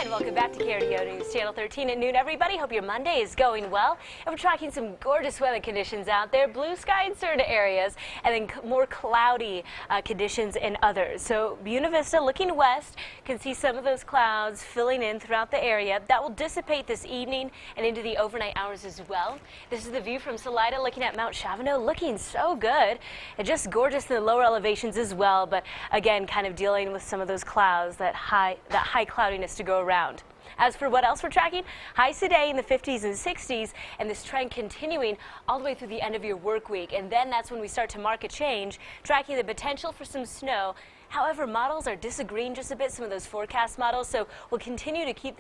And welcome back to KRDO News Channel 13 at noon, everybody. Hope your Monday is going well. And we're tracking some gorgeous weather conditions out there. Blue sky in certain areas and then more cloudy conditions in others. So Buena Vista looking west can see some of those clouds filling in throughout the area. That will dissipate this evening and into the overnight hours as well. This is the view from Salida looking at Mount Chavano, looking so good and just gorgeous in the lower elevations as well. But again, kind of dealing with some of those clouds, that high cloudiness to go around. As for what else we're tracking, highs today in the 50s and 60s, and this trend continuing all the way through the end of your work week. And then that's when we start to mark a change, tracking the potential for some snow. However, models are disagreeing just a bit, some of those forecast models, so we'll continue to keep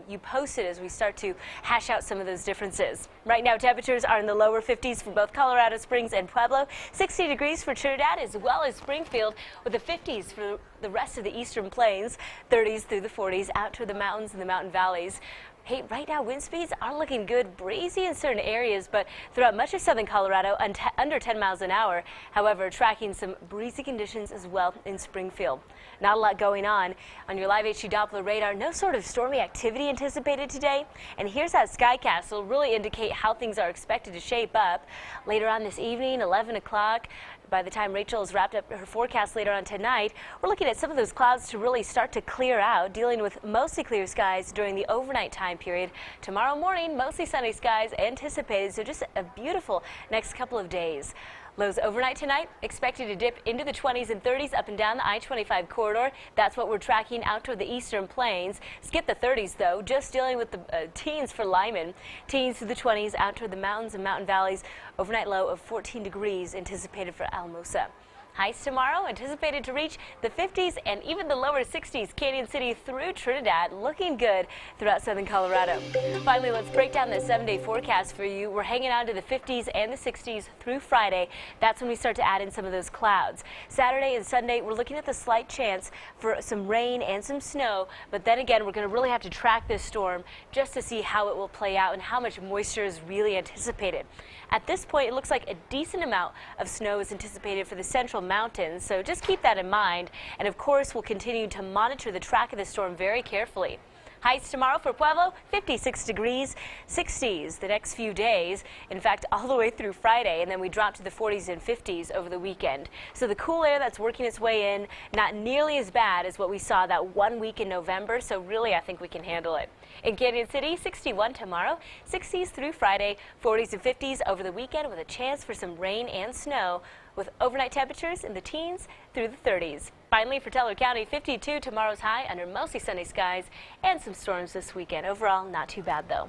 you posted as we start to hash out some of those differences. Right now, temperatures are in the lower 50s for both Colorado Springs and Pueblo, 60 degrees for Trinidad as well as Springfield, with the 50s for the rest of the eastern plains, 30s through the 40s out to the mountains and the mountain valleys. Hey, right now wind speeds are looking good, breezy in certain areas, but throughout much of southern Colorado, under 10 miles an hour. However, tracking some breezy conditions as well in Springfield. Not a lot going on your Live HD Doppler radar. No sort of stormy activity anticipated today. And here's that Skycast will really indicate how things are expected to shape up later on this evening, 11 o'clock. By the time Rachel has wrapped up her forecast later on tonight, we're looking at some of those clouds to really start to clear out, dealing with mostly clear skies during the overnight time period. Tomorrow morning, mostly sunny skies anticipated, so just a beautiful next couple of days. Lows overnight tonight expected to dip into the 20s and 30s up and down the I-25 corridor. That's what we're tracking out toward the eastern plains. Skip the 30s though, just dealing with the teens for Lyman. Teens to the 20s out toward the mountains and mountain valleys. Overnight low of 14 degrees anticipated for Alamosa. Highs tomorrow anticipated to reach the 50s and even the lower 60s. Canyon City through Trinidad looking good throughout southern Colorado. Finally, let's break down the 7-day forecast for you. We're hanging on to the 50s and the 60s through Friday. That's when we start to add in some of those clouds. Saturday and Sunday, we're looking at the slight chance for some rain and some snow. But then again, we're going to really have to track this storm just to see how it will play out and how much moisture is really anticipated. At this point, it looks like a decent amount of snow is anticipated for the central mountains, so just keep that in mind. And of course, we'll continue to monitor the track of the storm very carefully. Highs tomorrow for Pueblo, 56 degrees, 60s the next few days. In fact, all the way through Friday, and then we drop to the 40s and 50s over the weekend. So the cool air that's working its way in, not nearly as bad as what we saw that 1 week in November. So really, I think we can handle it. In Canyon City, 61 tomorrow, 60s through Friday, 40s and 50s over the weekend with a chance for some rain and snow, with overnight temperatures in the teens through the 30s. Finally, for Teller County, 52 tomorrow's high under mostly sunny skies and some storms this weekend. Overall, not too bad though.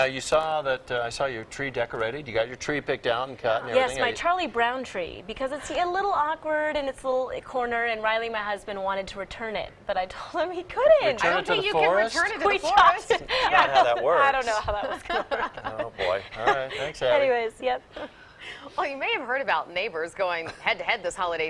You saw that I saw your tree decorated. You got your tree picked out and cut and everything. Yes, my Charlie Brown tree, because it's a little awkward in its little corner, and Riley, my husband, wanted to return it, but I told him he couldn't. Return I don't think you can return it to the forest. Not how that works. I don't know how that was going to work. Oh boy. All right. Thanks, Abby. Anyways, yep. Well, you may have heard about neighbors going head-to-head this holiday